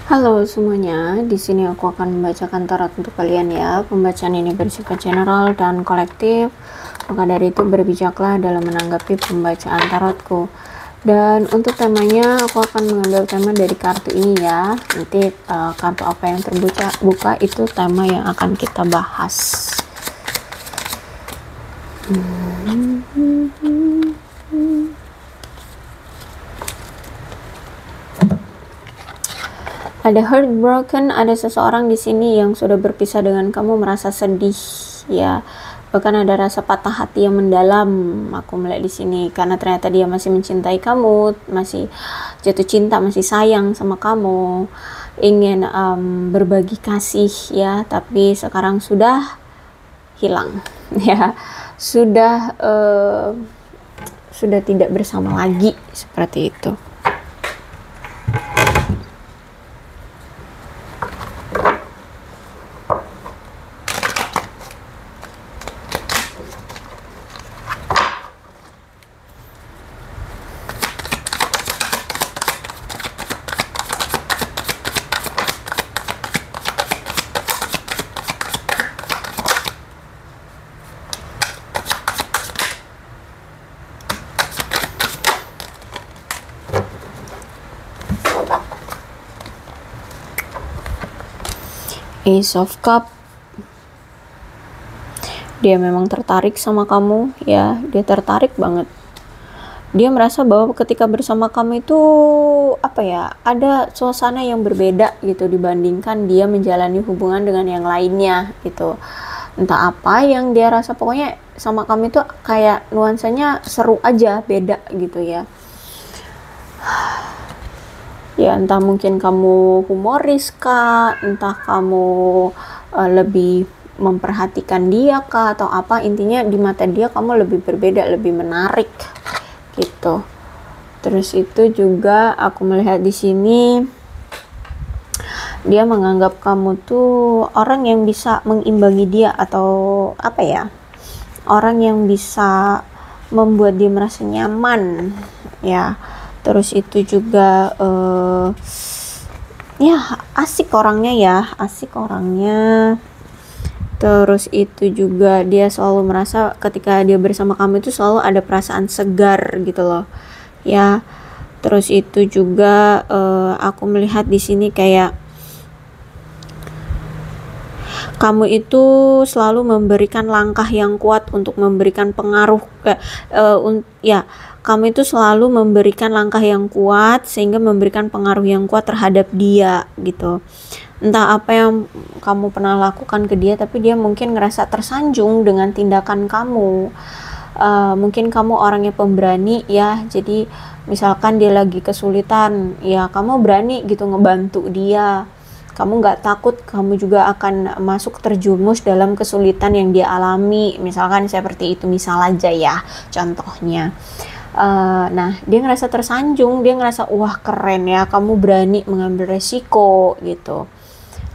Halo semuanya, di sini aku akan membacakan tarot untuk kalian ya. Pembacaan ini bersifat general dan kolektif. Maka dari itu berbijaklah dalam menanggapi pembacaan tarotku. Dan untuk temanya aku akan mengambil tema dari kartu ini ya. Nanti kartu apa yang terbuka itu tema yang akan kita bahas. Ada heartbroken, ada seseorang di sini yang sudah berpisah dengan kamu, merasa sedih ya. Bahkan ada rasa patah hati yang mendalam. Aku melihat di sini karena ternyata dia masih mencintai kamu, masih jatuh cinta, masih sayang sama kamu, ingin berbagi kasih ya, tapi sekarang sudah hilang ya. Sudah tidak bersama lagi seperti itu. Ace of Cup, dia memang tertarik sama kamu ya, dia tertarik banget. Dia merasa bahwa ketika bersama kamu itu apa ya, ada suasana yang berbeda gitu dibandingkan dia menjalani hubungan dengan yang lainnya gitu. Entah apa yang dia rasa, pokoknya sama kamu itu kayak nuansanya seru aja, beda gitu ya. Ya entah mungkin kamu humoris kah, entah kamu lebih memperhatikan dia kah atau apa, intinya di mata dia kamu lebih berbeda, lebih menarik gitu. Terus itu juga aku melihat di sini dia menganggap kamu tuh orang yang bisa mengimbangi dia, atau apa ya, orang yang bisa membuat dia merasa nyaman ya. Terus itu juga ya asik orangnya ya, asik orangnya. Terus itu juga dia selalu merasa ketika dia bersama kamu itu selalu ada perasaan segar gitu loh ya. Terus itu juga aku melihat di sini kayak kamu itu selalu memberikan langkah yang kuat untuk memberikan pengaruh ya, kamu itu selalu memberikan langkah yang kuat sehingga memberikan pengaruh yang kuat terhadap dia gitu. Entah apa yang kamu pernah lakukan ke dia, tapi dia mungkin ngerasa tersanjung dengan tindakan kamu. Mungkin kamu orangnya pemberani ya, jadi misalkan dia lagi kesulitan ya, kamu berani gitu ngebantu dia. Kamu nggak takut kamu juga akan masuk terjumus dalam kesulitan yang dia alami, misalkan seperti itu, misal aja ya contohnya. Nah dia ngerasa tersanjung, dia ngerasa wah keren ya kamu berani mengambil resiko gitu.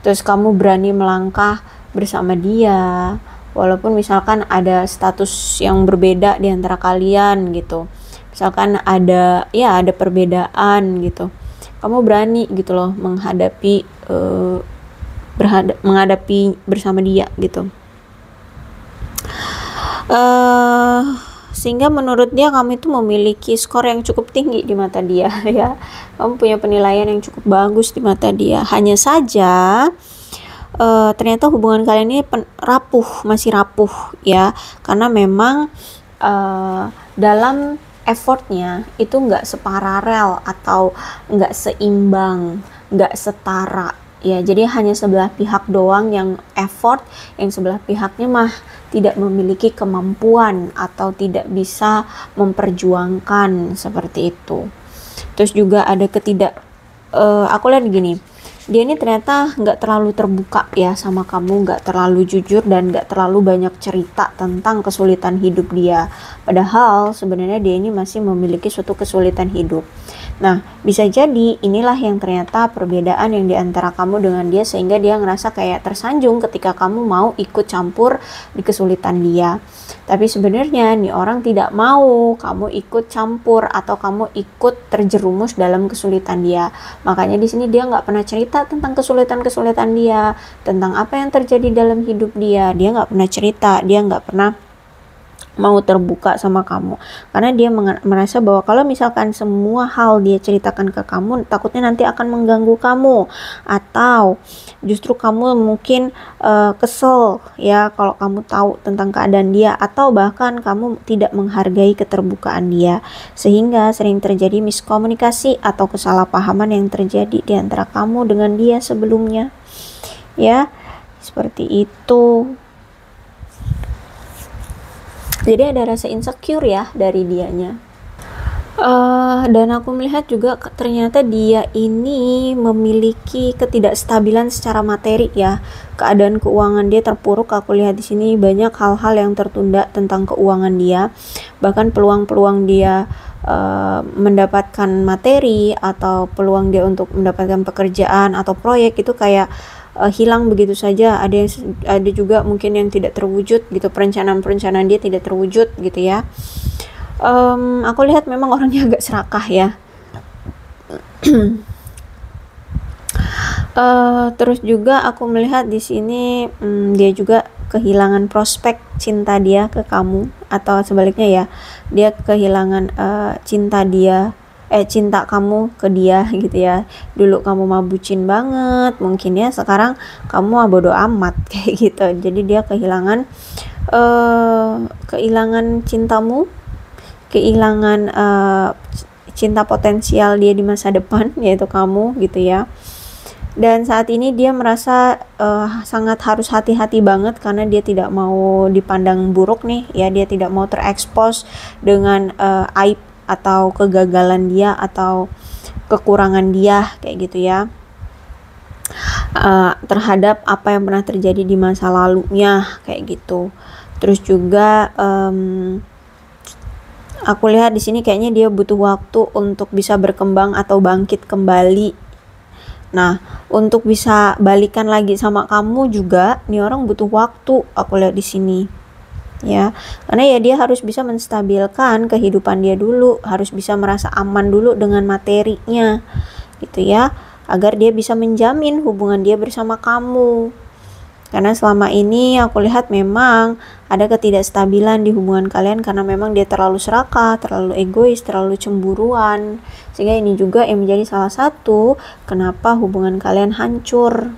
Terus kamu berani melangkah bersama dia walaupun misalkan ada status yang berbeda di antara kalian gitu, misalkan ada perbedaan gitu, kamu berani gitu loh menghadapi bersama dia gitu. Sehingga menurut dia kamu itu memiliki skor yang cukup tinggi di mata dia ya. Kamu punya penilaian yang cukup bagus di mata dia. Hanya saja ternyata hubungan kalian ini masih rapuh ya, karena memang dalam effortnya itu nggak separalel atau nggak seimbang, nggak setara ya. Jadi hanya sebelah pihak doang yang effort, yang sebelah pihaknya mah tidak memiliki kemampuan atau tidak bisa memperjuangkan seperti itu. Terus juga ada aku lihat gini, dia ini ternyata nggak terlalu terbuka ya sama kamu, nggak terlalu jujur dan nggak terlalu banyak cerita tentang kesulitan hidup dia. Padahal sebenarnya dia ini masih memiliki suatu kesulitan hidup. Nah, bisa jadi inilah yang ternyata perbedaan yang diantara kamu dengan dia, sehingga dia ngerasa kayak tersanjung ketika kamu mau ikut campur di kesulitan dia. Tapi sebenarnya nih orang tidak mau kamu ikut campur atau kamu ikut terjerumus dalam kesulitan dia. Makanya di sini dia nggak pernah cerita cerita tentang kesulitan-kesulitan dia, tentang apa yang terjadi dalam hidup dia nggak pernah cerita, dia nggak pernah mau terbuka sama kamu, karena dia merasa bahwa kalau misalkan semua hal dia ceritakan ke kamu, takutnya nanti akan mengganggu kamu, atau justru kamu mungkin kesel ya kalau kamu tahu tentang keadaan dia, atau bahkan kamu tidak menghargai keterbukaan dia, sehingga sering terjadi miskomunikasi atau kesalahpahaman yang terjadi di antara kamu dengan dia sebelumnya, ya seperti itu. Jadi ada rasa insecure ya dari dianya. Dan aku melihat juga ternyata dia ini memiliki ketidakstabilan secara materi ya. Keadaan keuangan dia terpuruk. Aku lihat di sini banyak hal-hal yang tertunda tentang keuangan dia. Bahkan peluang-peluang dia mendapatkan materi atau peluang dia untuk mendapatkan pekerjaan atau proyek itu kayak hilang begitu saja. Ada juga mungkin yang tidak terwujud gitu, perencanaan dia tidak terwujud gitu ya. Aku lihat memang orangnya agak serakah ya. Terus juga aku melihat di sini dia juga kehilangan prospek cinta dia ke kamu, atau sebaliknya ya, dia kehilangan cinta kamu ke dia gitu ya. Dulu kamu mah bucin banget mungkin ya, sekarang kamu bodo amat kayak gitu. Jadi dia kehilangan cintamu, kehilangan cinta potensial dia di masa depan, yaitu kamu gitu ya. Dan saat ini dia merasa sangat harus hati-hati banget karena dia tidak mau dipandang buruk nih ya, dia tidak mau terekspos dengan aib atau kegagalan dia atau kekurangan dia kayak gitu ya, terhadap apa yang pernah terjadi di masa lalunya kayak gitu. Terus juga aku lihat di sini kayaknya dia butuh waktu untuk bisa berkembang atau bangkit kembali. Nah, untuk bisa balikan lagi sama kamu juga nih orang butuh waktu, aku lihat di sini. Ya, karena ya dia harus bisa menstabilkan kehidupan dia dulu, harus bisa merasa aman dulu dengan materinya gitu ya, agar dia bisa menjamin hubungan dia bersama kamu. Karena selama ini aku lihat memang ada ketidakstabilan di hubungan kalian karena memang dia terlalu serakah, terlalu egois, terlalu cemburuan, sehingga ini juga yang menjadi salah satu kenapa hubungan kalian hancur.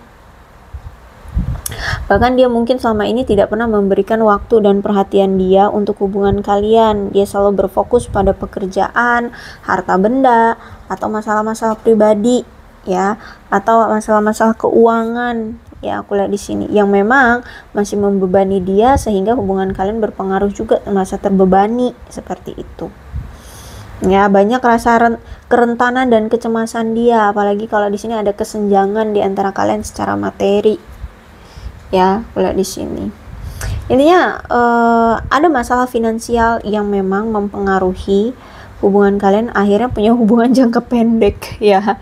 Bahkan dia mungkin selama ini tidak pernah memberikan waktu dan perhatian dia untuk hubungan kalian. Dia selalu berfokus pada pekerjaan, harta benda, atau masalah-masalah pribadi ya, atau masalah-masalah keuangan ya, aku lihat di sini yang memang masih membebani dia, sehingga hubungan kalian berpengaruh juga merasa terbebani seperti itu. Ya, banyak rasa kerentanan dan kecemasan dia, apalagi kalau di sini ada kesenjangan di antara kalian secara materi. Ya, aku lihat di sini. Intinya ada masalah finansial yang memang mempengaruhi hubungan kalian, akhirnya punya hubungan jangka pendek ya.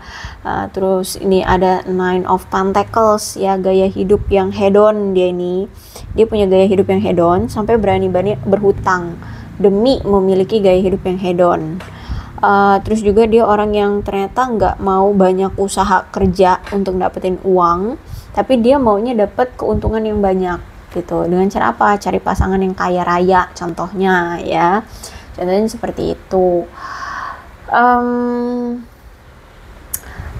Terus ini ada Nine of Pentacles ya, gaya hidup yang hedon dia ini. Dia punya gaya hidup yang hedon sampai berani-berani berhutang demi memiliki gaya hidup yang hedon. Terus juga dia orang yang ternyata nggak mau banyak usaha kerja untuk dapetin uang, tapi dia maunya dapat keuntungan yang banyak gitu. Dengan cara apa? Cari pasangan yang kaya raya contohnya ya. Contohnya seperti itu.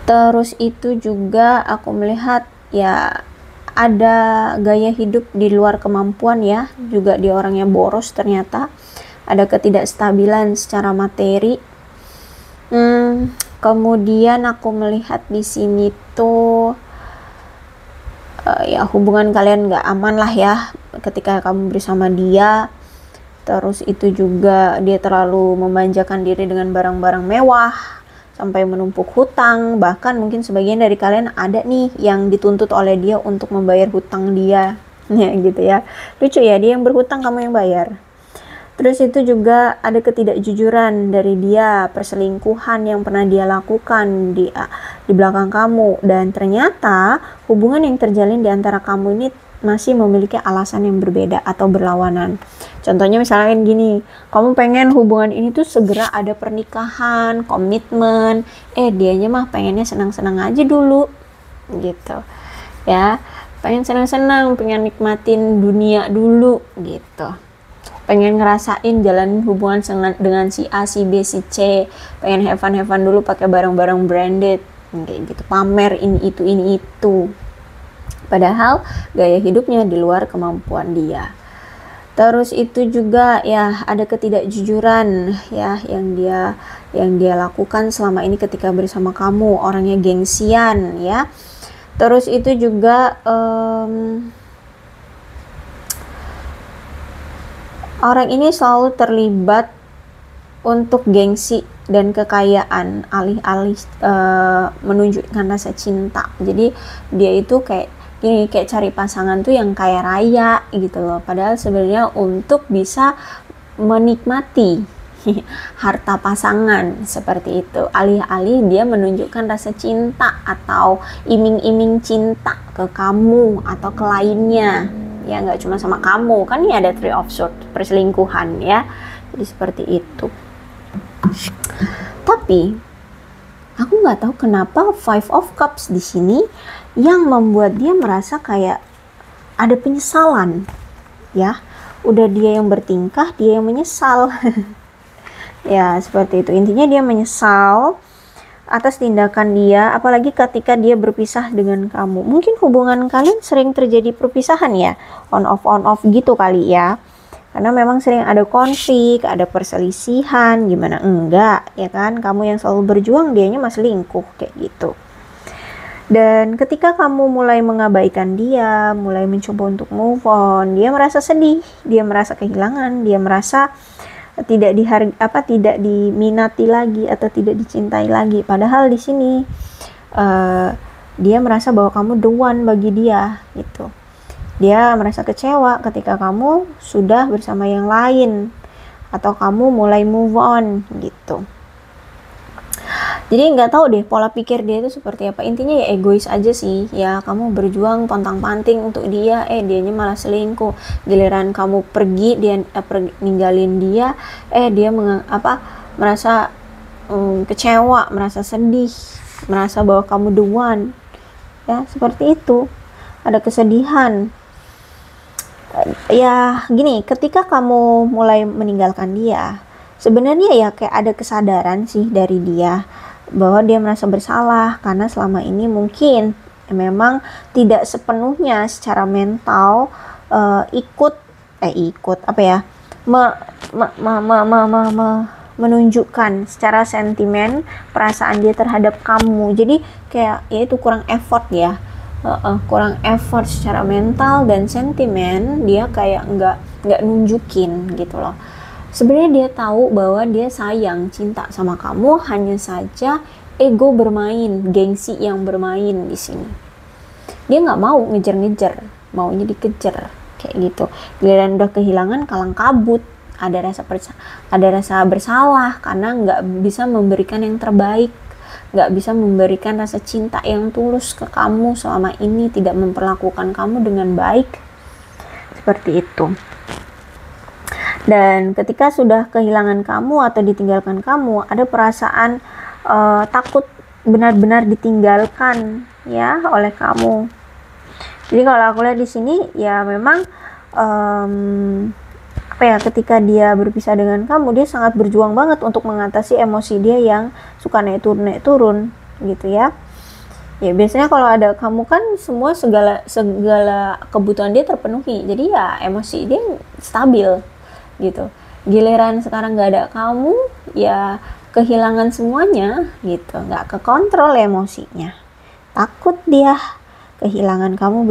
Terus itu juga aku melihat ya ada gaya hidup di luar kemampuan ya. Juga dia orangnya boros ternyata. Ada ketidakstabilan secara materi. Kemudian aku melihat di sini tuh ya hubungan kalian nggak aman lah ya ketika kamu bersama dia. Terus itu juga dia terlalu memanjakan diri dengan barang-barang mewah sampai menumpuk hutang. Bahkan mungkin sebagian dari kalian ada nih yang dituntut oleh dia untuk membayar hutang dia ya gitu ya. Lucu ya, dia yang berhutang, kamu yang bayar. Terus itu juga ada ketidakjujuran dari dia, perselingkuhan yang pernah dia lakukan di belakang kamu, dan ternyata hubungan yang terjalin di antara kamu ini masih memiliki alasan yang berbeda atau berlawanan. Contohnya misalnya gini, kamu pengen hubungan ini tuh segera ada pernikahan, komitmen, dianya mah pengennya senang-senang aja dulu gitu ya, pengen senang-senang, pengen nikmatin dunia dulu gitu, pengen ngerasain jalan hubungan dengan si A, si B, si C, pengen have fun dulu pakai barang-barang branded kayak gitu, pamer ini itu, padahal gaya hidupnya di luar kemampuan dia. Terus itu juga ya ada ketidakjujuran ya yang dia lakukan selama ini ketika bersama kamu, orangnya gengsian ya. Terus itu juga orang ini selalu terlibat untuk gengsi dan kekayaan alih-alih menunjukkan rasa cinta. Jadi dia itu kayak gini, kayak cari pasangan tuh yang kaya raya gitu loh, padahal sebenarnya untuk bisa menikmati harta pasangan seperti itu, alih-alih dia menunjukkan rasa cinta atau iming-iming cinta ke kamu atau ke lainnya ya, nggak cuma sama kamu kan, ini ada Three of Swords, perselingkuhan ya, jadi seperti itu. Tapi aku nggak tahu kenapa Five of Cups di sini yang membuat dia merasa kayak ada penyesalan ya, udah dia yang bertingkah, dia yang menyesal. Ya seperti itu, intinya dia menyesal atas tindakan dia, apalagi ketika dia berpisah dengan kamu. Mungkin hubungan kalian sering terjadi perpisahan ya, on off gitu kali ya, karena memang sering ada konflik, ada perselisihan, gimana enggak ya kan, kamu yang selalu berjuang, dianya masih selingkuh kayak gitu. Dan ketika kamu mulai mengabaikan dia, mulai mencoba untuk move on, dia merasa sedih, dia merasa kehilangan, dia merasa tidak tidak diminati lagi atau tidak dicintai lagi. Padahal di sini dia merasa bahwa kamu the one bagi dia gitu. Dia merasa kecewa ketika kamu sudah bersama yang lain atau kamu mulai move on gitu. Jadi nggak tahu deh pola pikir dia itu seperti apa. Intinya ya egois aja sih ya, kamu berjuang pontang-panting untuk dia, dianya malah selingkuh. Giliran kamu pergi, dia ninggalin dia, dia merasa kecewa, merasa sedih, merasa bahwa kamu the one ya, seperti itu. Ada kesedihan ya. Gini, ketika kamu mulai meninggalkan dia, sebenarnya ya kayak ada kesadaran sih dari dia bahwa dia merasa bersalah karena selama ini mungkin memang tidak sepenuhnya secara mental menunjukkan secara sentimen perasaan dia terhadap kamu. Jadi kayak ya itu kurang effort ya, kurang effort secara mental dan sentimen, dia kayak nggak nunjukin gitu loh. Sebenarnya dia tahu bahwa dia sayang, cinta sama kamu, hanya saja ego bermain, gengsi yang bermain di sini. Dia nggak mau ngejar-ngejar, maunya dikejar kayak gitu. Giliran udah kehilangan, kalang kabut, ada rasa bersalah karena nggak bisa memberikan yang terbaik, nggak bisa memberikan rasa cinta yang tulus ke kamu selama ini, tidak memperlakukan kamu dengan baik, seperti itu. Dan ketika sudah kehilangan kamu atau ditinggalkan kamu, ada perasaan takut benar-benar ditinggalkan ya oleh kamu. Jadi kalau aku lihat di sini ya memang ketika dia berpisah dengan kamu, dia sangat berjuang banget untuk mengatasi emosi dia yang suka naik turun gitu ya. Ya biasanya kalau ada kamu kan segala kebutuhan dia terpenuhi, jadi ya emosi dia stabil gitu. Giliran sekarang nggak ada kamu, ya kehilangan semuanya gitu, nggak kekontrol emosinya, takut dia kehilangan kamu,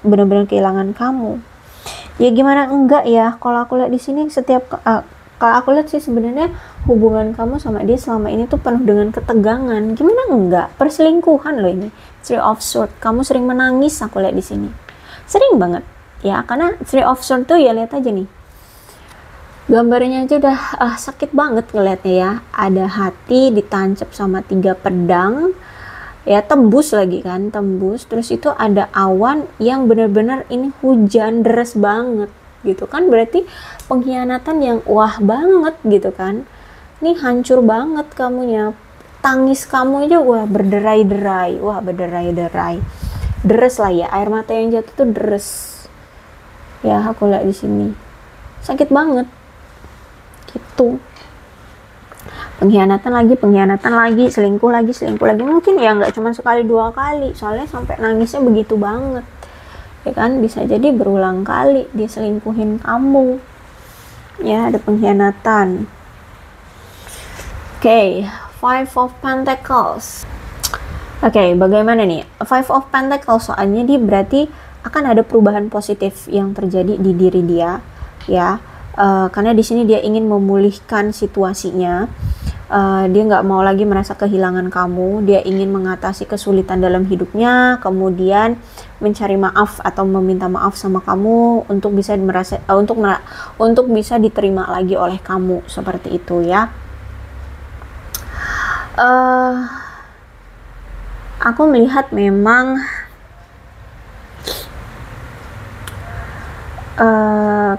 bener-bener kehilangan kamu. Ya gimana enggak ya, kalau aku lihat di sini kalau aku lihat sih sebenarnya hubungan kamu sama dia selama ini tuh penuh dengan ketegangan. Gimana enggak, perselingkuhan loh ini, Three of Swords. Kamu sering menangis, aku lihat di sini sering banget ya, karena Three of Swords tuh ya, lihat aja nih gambarnya aja udah sakit banget ngeliatnya ya. Ada hati ditancap sama 3 pedang ya, tembus lagi kan, tembus. Terus itu ada awan yang bener-bener ini hujan deras banget gitu kan, berarti pengkhianatan yang wah banget gitu kan. Ini hancur banget kamunya, tangis kamu aja wah berderai-derai, deres lah ya, air mata yang jatuh tuh deres ya. Aku lihat di sini sakit banget gitu. Pengkhianatan lagi, selingkuh lagi, mungkin ya nggak cuma sekali 2 kali, soalnya sampai nangisnya begitu banget ya kan. Bisa jadi berulang kali dia selingkuhin kamu ya. Ada pengkhianatan. Oke, Five of Pentacles. Oke, bagaimana nih Five of Pentacles? Soalnya dia berarti akan ada perubahan positif yang terjadi di diri dia ya. Karena di sini dia ingin memulihkan situasinya. Dia nggak mau lagi merasa kehilangan kamu. Dia ingin mengatasi kesulitan dalam hidupnya, kemudian mencari maaf atau meminta maaf sama kamu untuk bisa untuk bisa diterima lagi oleh kamu, seperti itu ya. Aku melihat memang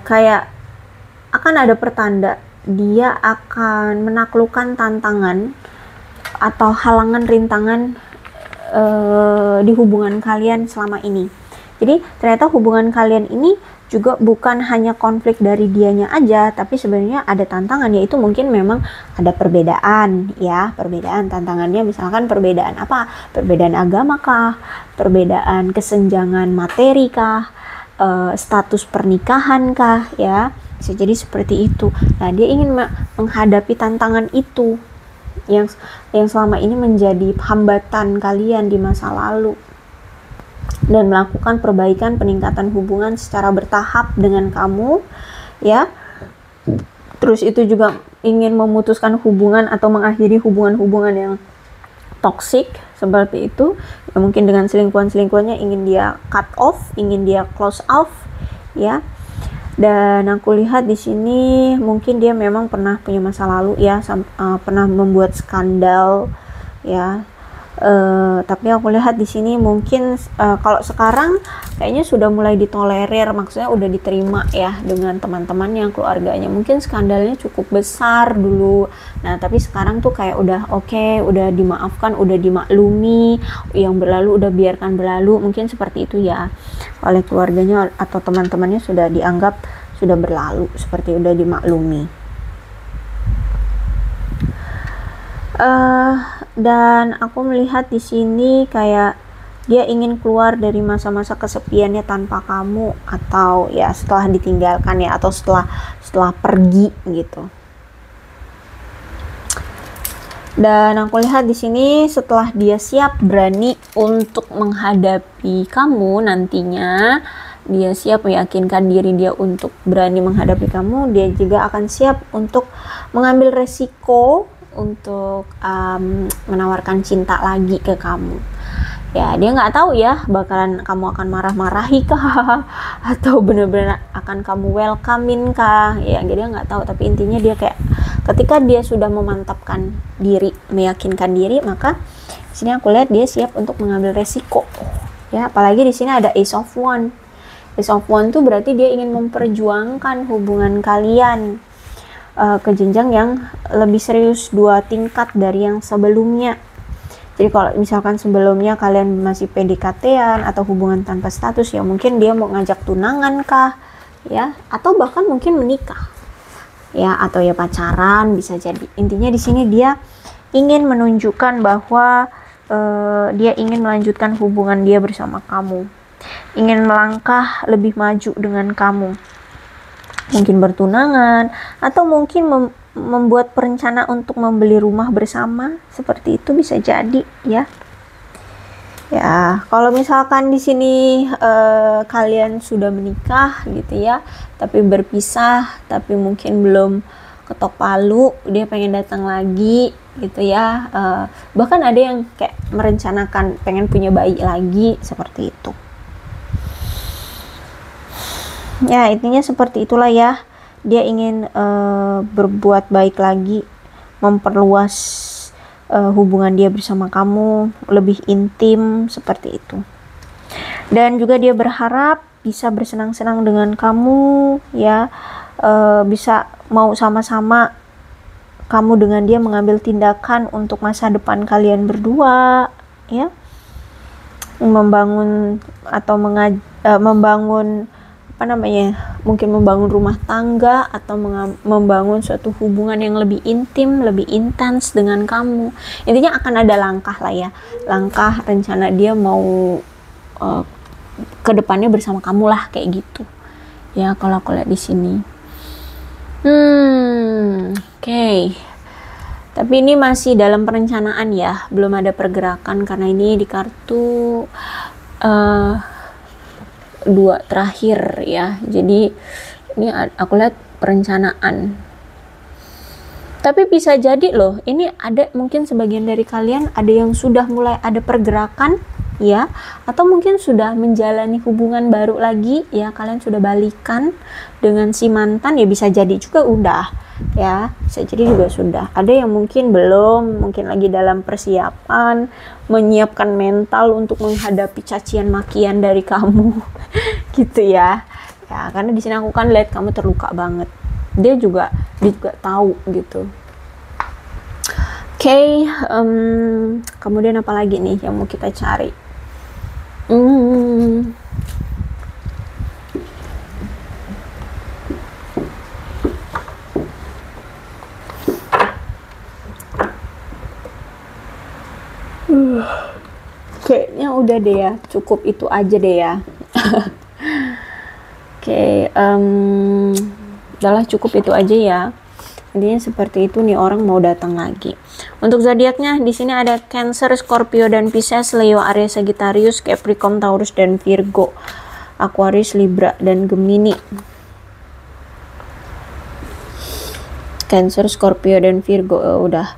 kayak akan ada pertanda dia akan menaklukkan tantangan atau halangan rintangan di hubungan kalian selama ini. Jadi ternyata hubungan kalian ini juga bukan hanya konflik dari dianya aja, tapi sebenarnya ada tantangan, yaitu mungkin memang ada perbedaan ya. Perbedaan tantangannya misalkan perbedaan apa? Perbedaan agama kah? Perbedaan kesenjangan materi kah? Status pernikahan kah ya? Bisa jadi seperti itu. Nah, dia ingin menghadapi tantangan itu yang selama ini menjadi hambatan kalian di masa lalu, dan melakukan perbaikan peningkatan hubungan secara bertahap dengan kamu ya. Terus itu juga ingin memutuskan hubungan atau mengakhiri hubungan-hubungan yang toxic seperti itu ya. Mungkin dengan selingkuhannya ingin dia cut off, ingin dia close off ya. Dan aku lihat di sini mungkin dia memang pernah punya masa lalu ya, pernah membuat skandal ya. Tapi aku lihat di sini mungkin kalau sekarang kayaknya sudah mulai ditolerir, maksudnya udah diterima ya dengan teman-temannya, keluarganya. Mungkin skandalnya cukup besar dulu. Nah, tapi sekarang tuh kayak udah oke, udah dimaafkan, udah dimaklumi, yang berlalu udah biarkan berlalu. Mungkin seperti itu ya. Oleh keluarganya atau teman-temannya sudah dianggap sudah berlalu, seperti udah dimaklumi. Dan aku melihat di sini kayak dia ingin keluar dari masa-masa kesepiannya tanpa kamu, atau ya setelah ditinggalkan ya, atau setelah pergi gitu. Dan aku lihat di sini setelah dia siap berani untuk menghadapi kamu nantinya, dia siap meyakinkan diri dia untuk berani menghadapi kamu, dia juga akan siap untuk mengambil resiko untuk menawarkan cinta lagi ke kamu ya. Dia nggak tahu ya bakalan kamu akan marah-marahi kah atau benar-benar akan kamu welcomein kah ya. Dia nggak tahu, tapi intinya dia kayak ketika dia sudah memantapkan diri, meyakinkan diri, maka di sini aku lihat dia siap untuk mengambil resiko ya. Apalagi di sini ada Ace of Wands. Ace of Wands tuh berarti dia ingin memperjuangkan hubungan kalian ke jenjang yang lebih serius, 2 tingkat dari yang sebelumnya. Jadi kalau misalkan sebelumnya kalian masih PDKT-an atau hubungan tanpa status ya, mungkin dia mau ngajak tunangan kah ya, atau bahkan mungkin menikah ya, atau ya pacaran bisa jadi. Intinya di sini dia ingin menunjukkan bahwa dia ingin melanjutkan hubungan dia bersama kamu, ingin melangkah lebih maju dengan kamu. Mungkin bertunangan, atau mungkin membuat perencana untuk membeli rumah bersama, seperti itu bisa jadi ya. Ya, kalau misalkan di sini kalian sudah menikah gitu ya, tapi berpisah, tapi mungkin belum ketok palu, dia pengen datang lagi gitu ya. Bahkan ada yang kayak merencanakan pengen punya bayi lagi, seperti itu. Ya, intinya seperti itulah ya. Dia ingin berbuat baik lagi, memperluas hubungan dia bersama kamu, lebih intim, seperti itu. Dan juga dia berharap bisa bersenang-senang dengan kamu ya, bisa mau sama-sama kamu dengan dia mengambil tindakan untuk masa depan kalian berdua, ya, membangun atau membangun apa namanya, mungkin membangun rumah tangga atau membangun suatu hubungan yang lebih intim, lebih intens dengan kamu. Intinya akan ada langkah lah ya, langkah rencana dia mau ke depannya bersama kamu lah, kayak gitu ya kalau aku lihat di sini. Oke. Tapi ini masih dalam perencanaan ya, belum ada pergerakan karena ini di kartu 2 terakhir ya. Jadi ini aku lihat perencanaan. Tapi bisa jadi loh, ini ada mungkin sebagian dari kalian ada yang sudah mulai ada pergerakan ya, atau mungkin sudah menjalani hubungan baru lagi ya, kalian sudah balikan dengan si mantan ya, bisa jadi juga udah ya, bisa jadi juga sudah. Ada yang mungkin belum, mungkin lagi dalam persiapan, menyiapkan mental untuk menghadapi cacian makian dari kamu gitu ya. Ya, karena di sini aku kan lihat kamu terluka banget. Dia juga tahu gitu. Oke, kemudian apa lagi nih yang mau kita cari? Kayaknya udah deh ya, cukup itu aja deh ya. Oke, udahlah cukup itu aja ya. Intinya seperti itu nih, orang mau datang lagi. Untuk zodiaknya di sini ada Cancer, Scorpio dan Pisces, Leo, Aries, Sagittarius, Capricorn, Taurus dan Virgo, Aquarius, Libra dan Gemini. Cancer, Scorpio dan Virgo udah.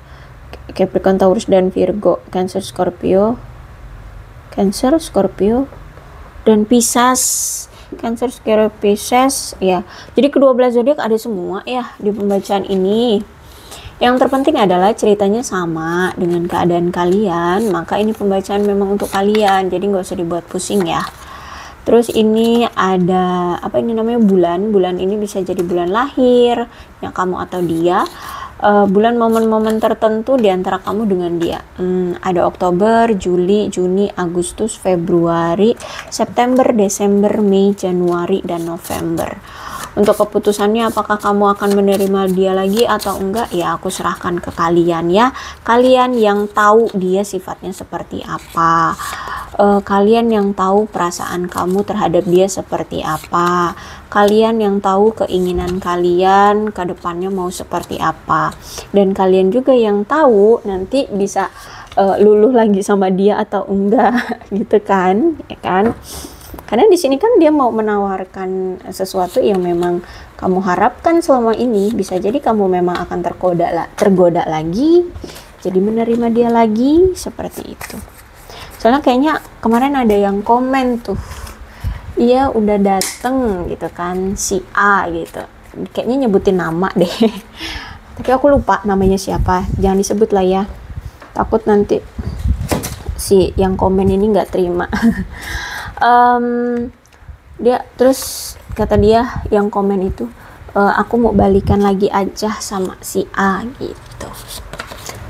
Capricorn, Taurus dan Virgo, Cancer, Scorpio dan Pisces. Cancer, Scorpio, Pisces ya. Jadi kedua-belas zodiak ada semua ya di pembacaan ini. Yang terpenting adalah ceritanya sama dengan keadaan kalian, maka ini pembacaan memang untuk kalian, jadi nggak usah dibuat pusing ya. Terus ini ada apa ini namanya, bulan ini bisa jadi bulan lahir yang kamu atau dia, bulan momen-momen tertentu di antara kamu dengan dia. Ada Oktober, Juli, Juni, Agustus, Februari, September, Desember, Mei, Januari dan November. Untuk keputusannya apakah kamu akan menerima dia lagi atau enggak, ya aku serahkan ke kalian ya. Kalian yang tahu dia sifatnya seperti apa, kalian yang tahu perasaan kamu terhadap dia seperti apa, kalian yang tahu keinginan kalian ke depannya mau seperti apa, dan kalian juga yang tahu nanti bisa luluh lagi sama dia atau enggak gitu kan, ya kan? Karena di sini kan dia mau menawarkan sesuatu yang memang kamu harapkan selama ini. Bisa jadi kamu memang akan tergoda lagi, jadi menerima dia lagi, seperti itu. Soalnya kayaknya kemarin ada yang komen tuh, iya udah dateng gitu kan, si A gitu. Kayaknya nyebutin nama deh. Tapi aku lupa namanya siapa, jangan disebut lah ya. Takut nanti si yang komen ini nggak terima. Dia terus kata dia yang komen itu, aku mau balikan lagi aja sama si A gitu,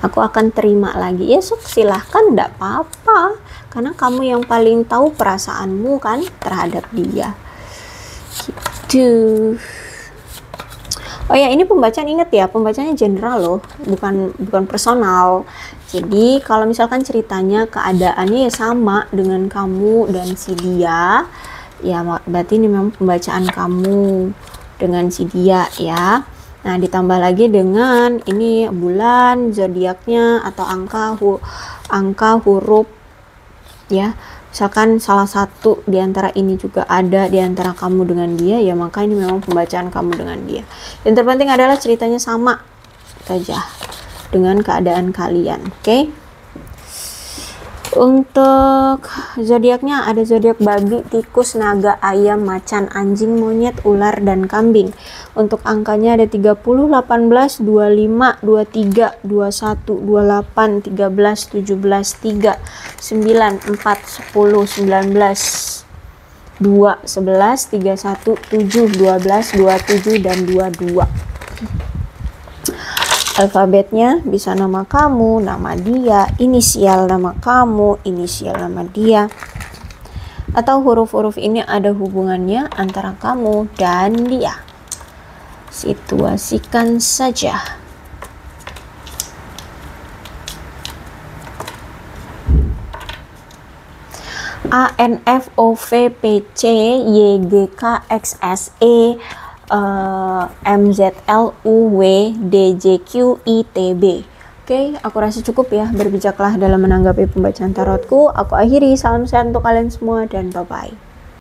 aku akan terima lagi. Ya sok, silahkan, enggak apa-apa, karena kamu yang paling tahu perasaanmu kan terhadap dia gitu. Oh ya, ini pembacaan, ingat ya, pembacaannya general loh, bukan personal. Jadi kalau misalkan ceritanya keadaannya ya sama dengan kamu dan si dia, ya berarti ini memang pembacaan kamu dengan si dia ya. Nah, ditambah lagi dengan ini bulan, zodiaknya atau angka huruf ya. Misalkan salah satu di antara ini juga ada di antara kamu dengan dia, ya maka ini memang pembacaan kamu dengan dia. Yang terpenting adalah ceritanya sama saja dengan keadaan kalian, oke? Untuk zodiaknya ada zodiak babi, tikus, naga, ayam, macan, anjing, monyet, ular dan kambing. Untuk angkanya ada 30, 18, 25, 23, 21, 28, 13, 17, 3, 9, 4, 10, 19, 2, 11, 31, 7, 12, 27 dan 22. Alfabetnya bisa nama kamu, nama dia, inisial nama kamu, inisial nama dia. Atau huruf-huruf ini ada hubungannya antara kamu dan dia. Situasikan saja. A, N, F, O, V, P, C, Y, G, K, X, S, E, M, Z, L, U, W, D, J, Q, I, T, B. Oke, aku rasa cukup ya, berbijaklah dalam menanggapi pembacaan tarotku. Aku akhiri, salam sehat untuk kalian semua dan bye-bye.